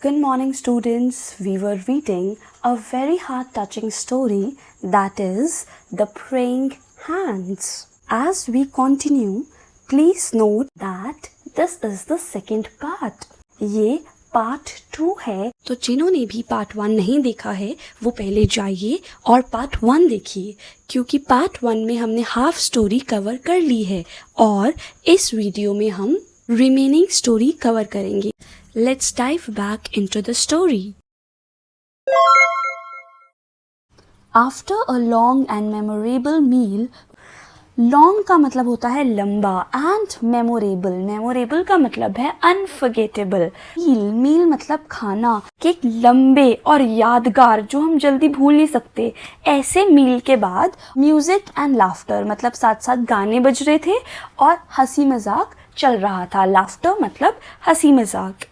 Good morning, students. We were reading a very heart-touching story, that is The Praying Hands. As we continue, please note that this is the second part. ये part 2 है, तो जिन्होंने भी part 1 नहीं देखा है वो पहले जाइए और पार्ट 1 देखिए, क्योंकि पार्ट 1 में हमने हाफ स्टोरी कवर कर ली है और इस वीडियो में हम रिमेनिंग स्टोरी कवर करेंगे. Let's dive back into the story. After a long and memorable meal, long का मतलब होता है लंबा and memorable का मतलब है unforgettable. meal मतलब खाना, एक लंबे और यादगार जो हम जल्दी भूल नहीं सकते ऐसे मील के बाद म्यूजिक एंड लाफ्टर मतलब साथ साथ गाने बज रहे थे और हंसी मजाक चल रहा था. लाफ्टर मतलब हंसी मजाक.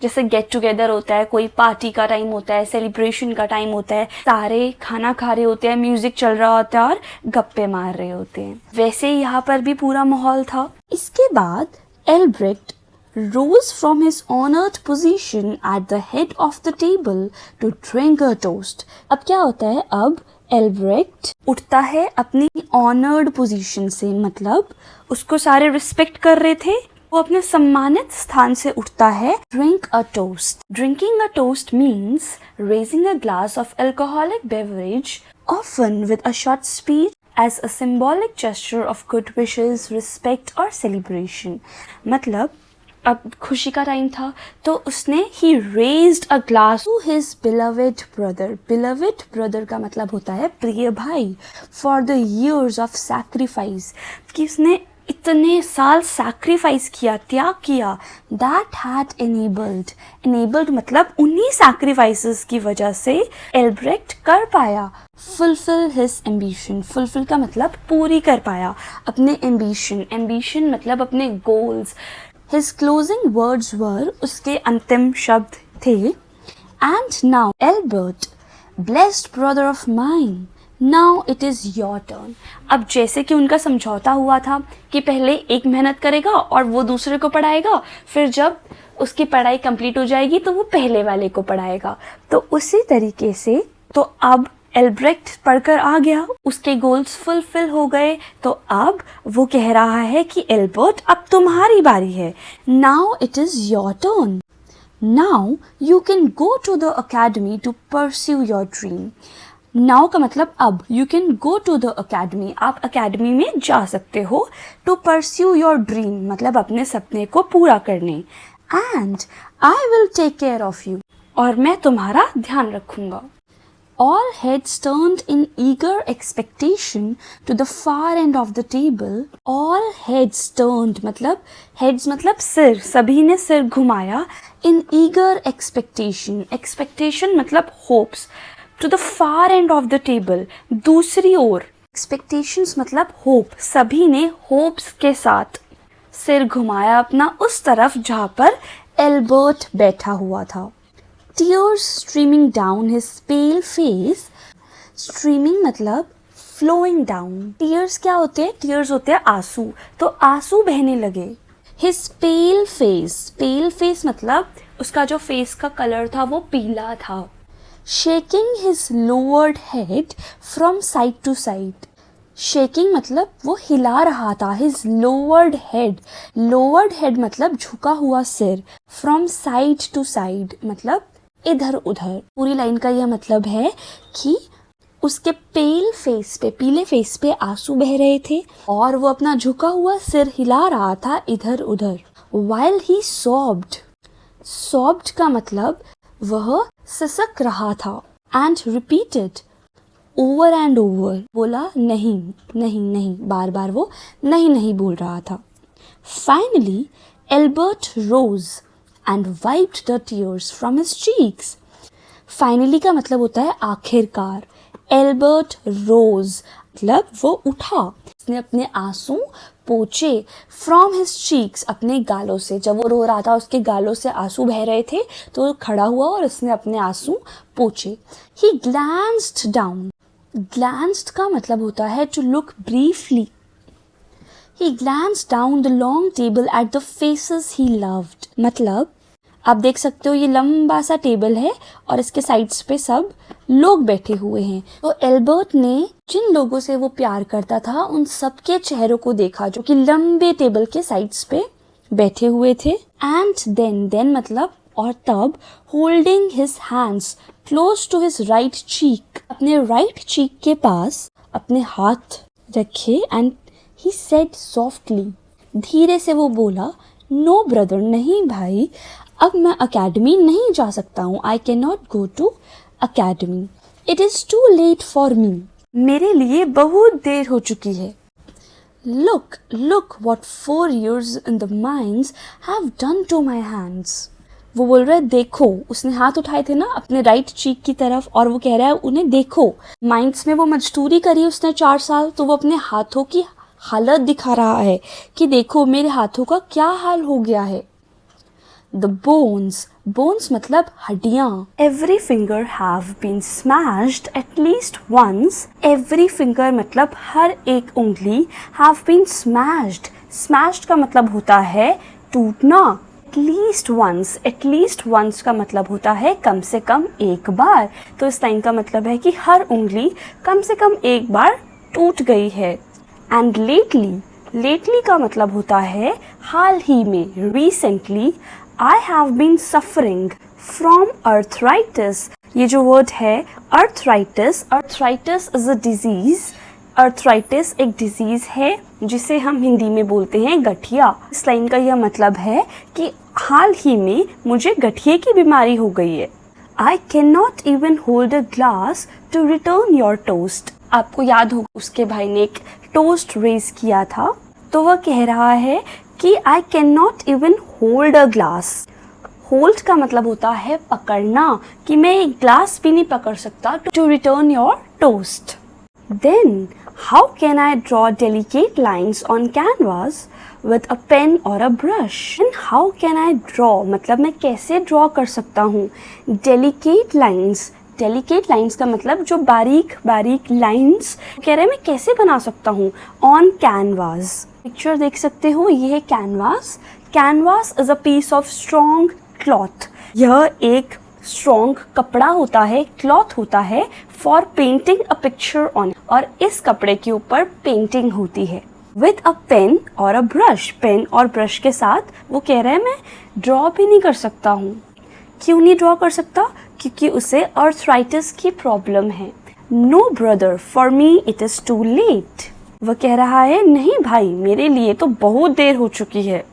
जैसे गेट टुगेदर होता है, कोई पार्टी का टाइम होता है, सेलिब्रेशन का टाइम होता है, सारे खाना खा रहे होते हैं, म्यूजिक चल रहा होता है और गप्पे मार रहे होते हैं, वैसे ही यहाँ पर भी पूरा माहौल था. इसके बाद एल्ब्रेक्ट rose from his honored position at the head of the table to drink a toast. अब क्या होता है, अब एल्ब्रेक्ट उठता है अपनी ऑनर्ड पोजीशन से, मतलब उसको सारे रिस्पेक्ट कर रहे थे, वो अपने सम्मानित स्थान से उठता है. Drink a toast. Drinking a toast means raising a glass of alcoholic beverage often with a short speech as a symbolic gesture of good wishes, respect or celebration. मतलब अब खुशी का टाइम था तो उसने he raised a glass to his beloved brother. Beloved brother का मतलब होता है प्रिय भाई. For the years of sacrifice, कि उसने इतने साल सैक्रिफाइस किया, त्याग किया. That had enabled मतलब उन्हीं सैक्रिफाइसेस की वजह से एल्ब्रेक्ट कर पाया fulfill his ambition. fulfill का मतलब पूरी कर पाया अपने ambition मतलब अपने goals. His closing words were, उसके अंतिम शब्द थे, and now Albert, blessed brother of mine, now it is your turn. अब जैसे कि उनका समझौता हुआ था कि पहले एक मेहनत करेगा और वो दूसरे को पढ़ाएगा, फिर जब उसकी पढ़ाई कंप्लीट हो जाएगी तो वो पहले वाले को पढ़ाएगा, तो उसी तरीके से तो अब एल्ब्रेक्ट पढ़कर आ गया, उसके गोल्स फुलफिल हो गए, तो अब वो कह रहा है कि एल्बर्ट अब तुम्हारी बारी है. Now it is your turn. Now you can go to the academy to pursue your dream. Now का मतलब अब. You can go to the academy, आप अकेडमी में जा सकते हो. टू परस्यू योर ड्रीम मतलब अपने सपने को पूरा करने. And I will take care of you, और मैं तुम्हारा ध्यान रखूंगा. All heads turned in eager expectation to the far end of the table. All heads turned मतलब heads मतलब सिर, सभी ने सिर घुमाया. In eager expectation मतलब hopes. To the far end of the table दूसरी ओर. Expectations मतलब hope, सभी ने hopes के साथ सिर घुमाया अपना उस तरफ जहाँ पर एल्बर्ट बैठा हुआ था. Tears streaming down his pale face. Streaming मतलब flowing down. Tears क्या होते हैं? Tears होते हैं आंसू, तो आंसू बहने लगे. His pale face मतलब उसका जो फेस का कलर था वो पीला था. Shaking his lowered head from side to side. Shaking मतलब वो हिला रहा था. हिज लोवर्ड हेड मतलब झुका हुआ सिर. फ्रॉम साइड टू साइड मतलब इधर उधर. पूरी लाइन का यह मतलब है कि उसके पीले फेस पे आंसू बह रहे थे और वो अपना झुका हुआ सिर हिला रहा था इधर उधर. While he sobbed का मतलब वह सिसक रहा था. And repeated over and over, बोला नहीं, बार वो नहीं बोल रहा था. Finally, Albert rose and wiped the tears from his cheeks. Finally का मतलब होता है आखिरकार. Albert rose मतलब वो उठा, उसने अपने आंसू पोंछे. From his cheeks अपने गालों से. जब वो रो रहा था उसके गालों से आंसू बह रहे थे तो वो खड़ा हुआ और उसने अपने आंसू पोंछे. He glanced down. Glanced का मतलब होता है to look briefly. He glanced down the long table at the faces he loved. मतलब आप देख सकते हो ये लंबा सा टेबल है और इसके साइड्स पे सब लोग बैठे हुए हैं। तो एल्बर्ट ने जिन लोगों से वो प्यार करता था उन सबके चेहरों को देखा जो कि लंबे टेबल के साइड्स पे बैठे हुए थे। एंड देन मतलब और तब holding his hands close to his right cheek, अपने राइट चीक के पास अपने हाथ रखे एंड ही सेड सॉफ्टली, धीरे से वो बोला, नो ब्रदर, नहीं भाई, अब मैं अकेडमी नहीं जा सकता हूँ। I can not go to academy, it is too late for me, मेरे लिए बहुत देर हो चुकी है। Look what 4 years in the mines have done to my hands. वो बोल रहा है देखो, उसने हाथ उठाए थे ना अपने राइट चीक की तरफ और वो कह रहा है उन्हें देखो, माइंस में वो मजदूरी करी उसने 4 साल, तो वो अपने हाथों की हालत दिखा रहा है कि देखो मेरे हाथों का क्या हाल हो गया है। The bones मतलब हड्डियाँ। Every finger have been smashed at least once. Every finger मतलब हर एक उंगली have been smashed. Smashed का मतलब होता है टूटना। At least once का मतलब होता है कम से कम एक बार। तो इस लाइन का मतलब है कि हर उंगली कम से कम एक बार टूट गई है। And lately का मतलब होता है हाल ही में, recently I have been suffering from arthritis. ये जो वर्ड है arthritis is a disease. arthritis एक डिजीज है जिसे हम हिंदी में बोलते हैं गठिया। इस लाइन का यह मतलब है कि हाल ही में मुझे गठिए की बीमारी हो गई है। I cannot even hold a glass to return your toast. आपको याद होगा उसके भाई ने एक टोस्ट रेज किया था, तो वह कह रहा है कि I cannot even hold a glass. Hold का मतलब होता है पकड़ना, कि मैं एक ग्लास भी नहीं पकड़ सकता। To return your toast. Then how can I draw delicate lines on canvas with a pen or a brush? And how can I draw मतलब मैं कैसे ड्रॉ कर सकता हूँ delicate lines. Delicate lines का मतलब जो बारीक बारीक लाइन्स, कह रहे हैं मैं कैसे बना सकता हूँ on canvas. पिक्चर देख सकते हो, ये है canvas. Canvas is a piece of strong cloth. यह एक स्ट्रॉन्ग कपड़ा होता है, क्लॉथ होता है for painting a picture on, और इस कपड़े के ऊपर पेंटिंग होती है। विद अ पेन और अ ब्रश, पेन और ब्रश के साथ वो कह रहे हैं मैं ड्रॉ भी नहीं कर सकता हूँ। क्यों नहीं ड्रॉ कर सकता? क्योंकि उसे अर्थराइटिस की प्रॉब्लम है। No brother, for me it is too late. वह कह रहा है नहीं भाई, मेरे लिए तो बहुत देर हो चुकी है।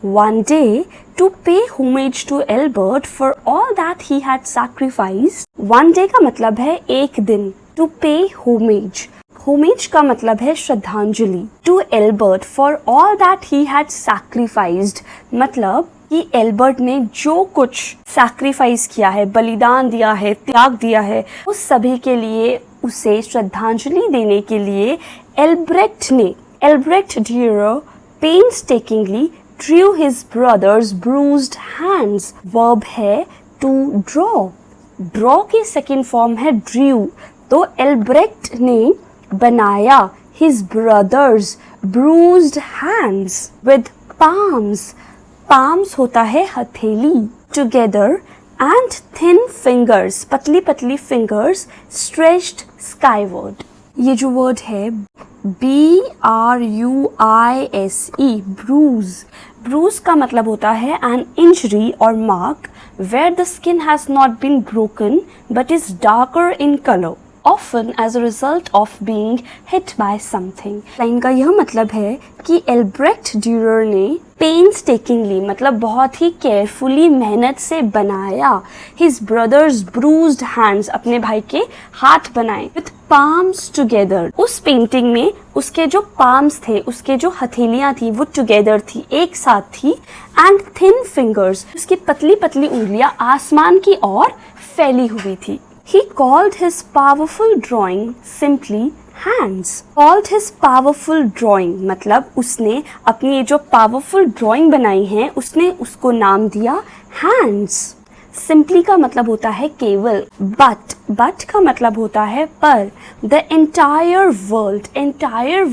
One day to pay homage to Albert for all that he had sacrificed. One day का मतलब है एक दिन। To pay homage. Homage का मतलब है श्रद्धांजलि। To Albert for all that he had sacrificed. मतलब कि एल्बर्ट ने जो कुछ सैक्रिफाइस किया है, बलिदान दिया है, त्याग दिया है, उस सभी के लिए उसे श्रद्धांजलि देने के लिए Albrecht Durer painstakingly drew his brother's bruised hands. Verb है to draw. ड्रॉ की सेकेंड फॉर्म है ड्रू। तो एल्ब्रेक्ट ने बनाया his brother's bruised hands with palms. palms होता है हथेली। together and thin fingers, पतली पतली fingers stretched skyward. ये जो वर्ड है BRUISE, bruise. bruise का मतलब होता है an injury or mark where the skin has not been broken but is darker in color, often as a result of being hit by something. Line का यह मतलब है कि एल्ब्रेक्ट ड्यूरर ने painstakingly मतलब बहुत ही केयरफुली मेहनत से बनाया his brother's bruised hands, अपने भाई के हाथ बनाए with palms together. उस पेंटिंग में उसके जो palms थे, उसके जो हथेलियां थी वो together थी, एक साथ थी, and thin fingers, उसकी पतली पतली उंगलियां आसमान की ओर फैली हुई थी. He called his powerful drawing simply hands. Called his powerful drawing मतलब उसने अपनी ये जो powerful drawing बनाई है उसने उसको नाम दिया hands. Simply का मतलब होता है केवल, but का मतलब होता है पर. The entire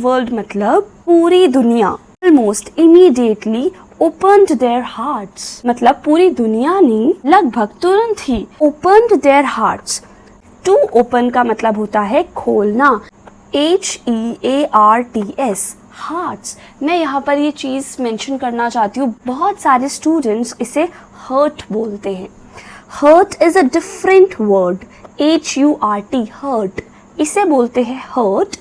world मतलब पूरी दुनिया. Almost immediately opened their hearts मतलब पूरी दुनिया ने लगभग तुरंत ही opened their hearts। to open का मतलब होता है खोलना, HEARTS hearts। मैं यहाँ पर ये चीज़ मेंशन करना चाहती हूँ, बहुत सारे स्टूडेंट्स इसे hurt बोलते हैं। hurt is a different word, HURT hurt। इसे बोलते हैं hurt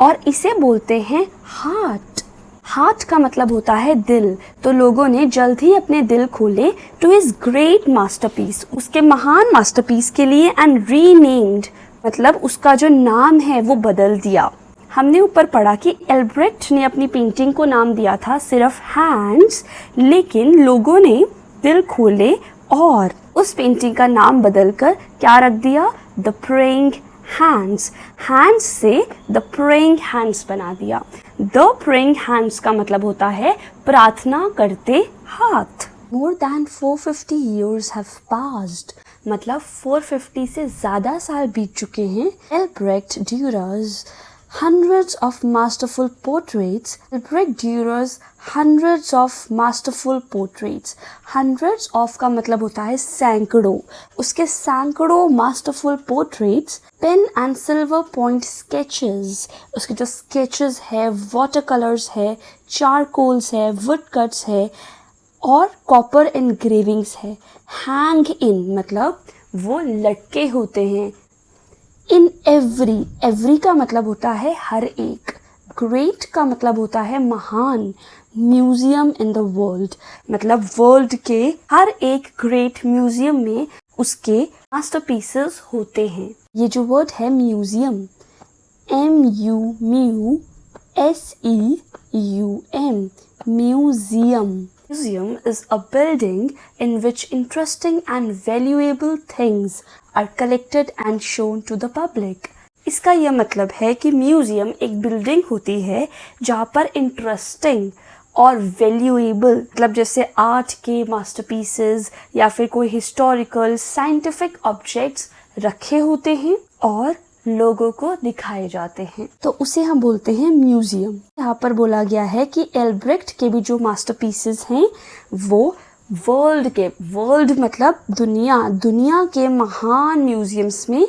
और इसे बोलते हैं heart। हार्ट का मतलब होता है दिल। तो लोगों ने जल्द ही अपने दिल खोले टू हिज ग्रेट मास्टरपीस, उसके महान मास्टरपीस के लिए, एंड रीनेम्ड मतलब उसका जो नाम है वो बदल दिया। हमने ऊपर पढ़ा कि एल्ब्रेक्ट ने अपनी पेंटिंग को नाम दिया था सिर्फ हैंड्स, लेकिन लोगों ने दिल खोले और उस पेंटिंग का नाम बदलकर क्या रख दिया, द प्रेइंग हैंड्स। हैंड्स से द प्रेइंग हैंड्स बना दिया। द प्रेइंग हैंड्स का मतलब होता है प्रार्थना करते हाथ। More than 450 years have passed मतलब 450 से ज़्यादा साल बीत चुके हैं। एल्ब्रेक्ट ड्यूरर्स hundreds of masterful portraits, Albrecht Dürer's hundreds of masterful portraits। hundreds of का मतलब होता है सैकड़ों, उसके सैकड़ों masterful portraits, pen and silver point sketches, उसके जो sketches है, watercolors है, charcoals है, woodcuts है और copper engravings है। hang in मतलब वो लटके होते हैं। इन एवरी का मतलब होता है हर एक। ग्रेट का मतलब होता है महान। म्यूजियम इन द वर्ल्ड मतलब वर्ल्ड के हर एक ग्रेट म्यूजियम में उसके मास्टरपीसेस होते हैं। ये जो वर्ड है museum, MUSEUM, museum. Museum is a building in which interesting and valuable things are collected and shown to the public। इसका यह मतलब है कि म्यूजियम एक बिल्डिंग होती है जहाँ पर इंटरेस्टिंग और वैल्यूएबल मतलब जैसे आर्ट के मास्टरपीसेस या फिर कोई हिस्टोरिकल साइंटिफिक ऑब्जेक्ट्स रखे होते हैं और लोगों को दिखाए जाते हैं, तो उसे हम बोलते हैं म्यूजियम। यहाँ पर बोला गया है कि एल्ब्रेक्ट के भी जो मास्टरपीसेस हैं वो वर्ल्ड मतलब दुनिया के महान म्यूजियम्स में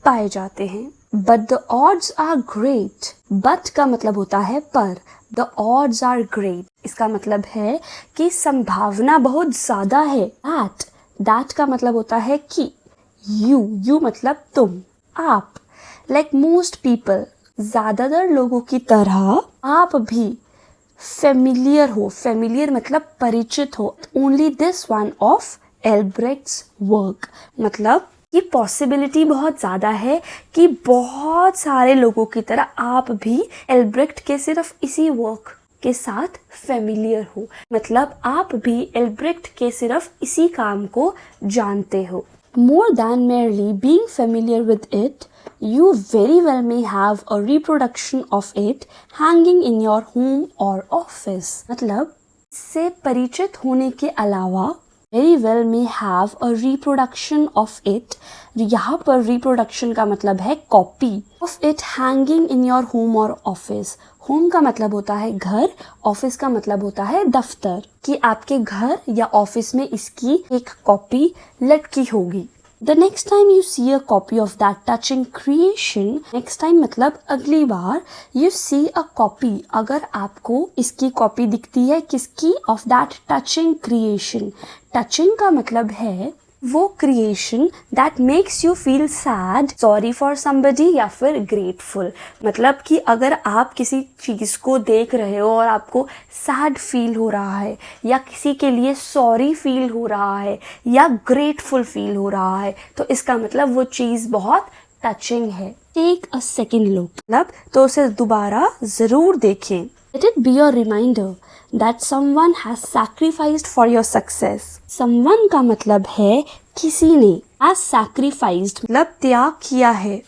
पाए जाते हैं। But the odds are great, but का मतलब होता है पर, द ऑड्स आर ग्रेट इसका मतलब है कि संभावना बहुत ज्यादा है। दैट का मतलब होता है कि, यू मतलब तुम, आप। लाइक मोस्ट पीपल ज़्यादातर लोगों की तरह आप भी फेमिलियर मतलब परिचित हो only this one of Albrecht's work मतलब ये पॉसिबिलिटी बहुत ज़्यादा है कि बहुत सारे लोगों की तरह आप भी एल्ब्रेक्ट के सिर्फ इसी वर्क के साथ फेमिलियर हो, मतलब आप भी एल्ब्रेक्ट के सिर्फ इसी काम को जानते हो। More than merely being familiar with it, you very well may have a reproduction of it hanging in your home or office। मतलब इससे परिचित होने के अलावा very well may have a reproduction of it, यहाँ पर reproduction का मतलब है copy, of it hanging in your home or office। Home का मतलब होता है घर, ऑफिस का मतलब होता है दफ्तर, कि आपके घर या ऑफिस में इसकी एक कॉपी लटकी होगी। The next time you see a copy of that touching creation, next time मतलब अगली बार, you see a copy अगर आपको इसकी कॉपी दिखती है, किसकी, of that touching creation। touching का मतलब है वो creation that makes you feel sad, sorry for somebody या फिर ग्रेटफुल। मतलब कि अगर आप किसी चीज़ को देख रहे हो और आपको सैड फील हो रहा है या किसी के लिए सॉरी फील हो रहा है या ग्रेटफुल फील हो रहा है, तो इसका मतलब वो चीज़ बहुत टचिंग है। टेक अ सेकेंड लुक मतलब तो उसे दोबारा ज़रूर देखें। Let it be a reminder that someone has sacrificed for your success। someone का मतलब है किसी ने, has sacrificed मतलब त्याग किया है,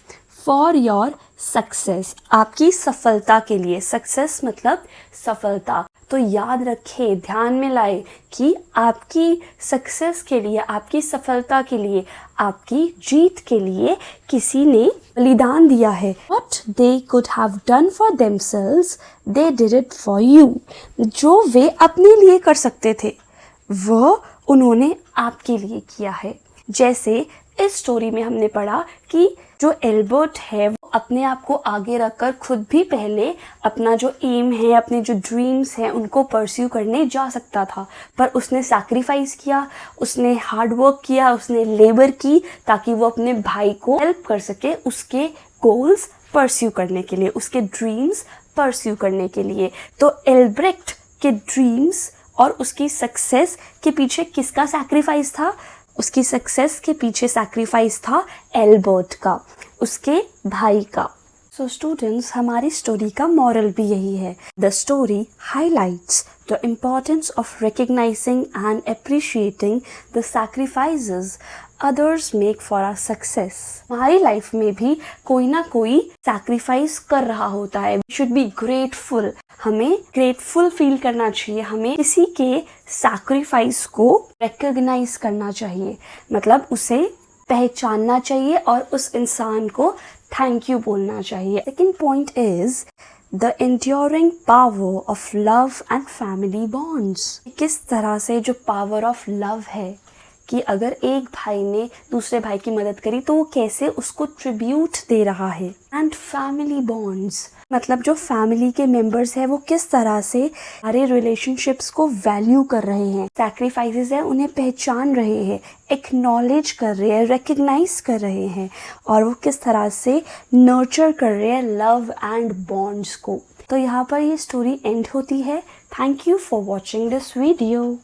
for your success आपकी सफलता के लिए। success मतलब सफलता, तो याद रखें, ध्यान में लाए कि आपकी सक्सेस के लिए, आपकी सफलता के लिए, आपकी जीत के लिए किसी ने बलिदान दिया है. What they could have done for themselves, they did it for you. जो वे अपने लिए कर सकते थे वह उन्होंने आपके लिए किया है. जैसे इस स्टोरी में हमने पढ़ा कि जो एल्बर्ट है वो अपने आप को आगे रखकर खुद भी पहले अपना जो एम है, अपने जो ड्रीम्स हैं उनको परस्यू करने जा सकता था, पर उसने सैक्रिफाइस किया, उसने हार्ड वर्क किया, उसने लेबर की ताकि वो अपने भाई को हेल्प कर सके उसके गोल्स परस्यू करने के लिए, उसके ड्रीम्स परस्यू करने के लिए. तो एल्ब्रेक्ट के ड्रीम्स और उसकी सक्सेस के पीछे किसका सैक्रिफाइस था? उसकी सक्सेस के पीछे सैक्रिफाइस था एल्बर्ट का, उसके भाई का. सो स्टूडेंट्स, हमारी स्टोरी का मॉरल भी यही है. The story highlights the importance of recognizing and appreciating the sacrifices others make for our success. हमारी लाइफ में भी कोई ना कोई सैक्रिफाइस कर रहा होता है. We should be grateful. हमें ग्रेटफुल फील करना चाहिए. हमें किसी के सैक्रिफाइस को रिकग्नाइज करना चाहिए, मतलब उसे पहचानना चाहिए और उस इंसान को थैंक यू बोलना चाहिए. Second point is the enduring power of love and family bonds. किस तरह से जो पावर ऑफ लव है कि अगर एक भाई ने दूसरे भाई की मदद करी तो वो कैसे उसको ट्रिब्यूट दे रहा है. एंड फैमिली बॉन्ड्स, मतलब जो फैमिली के मेंबर्स हैं वो किस तरह से हमारे रिलेशनशिप्स को वैल्यू कर रहे हैं, सैक्रिफाइसेस है उन्हें पहचान रहे हैं, एक्नॉलेज कर रहे हैं, रिकग्नाइज कर रहे हैं, और वो किस तरह से नर्चर कर रहे हैं लव एंड बॉन्ड्स को. तो यहाँ पर ये स्टोरी एंड होती है. Thank you for watching this video.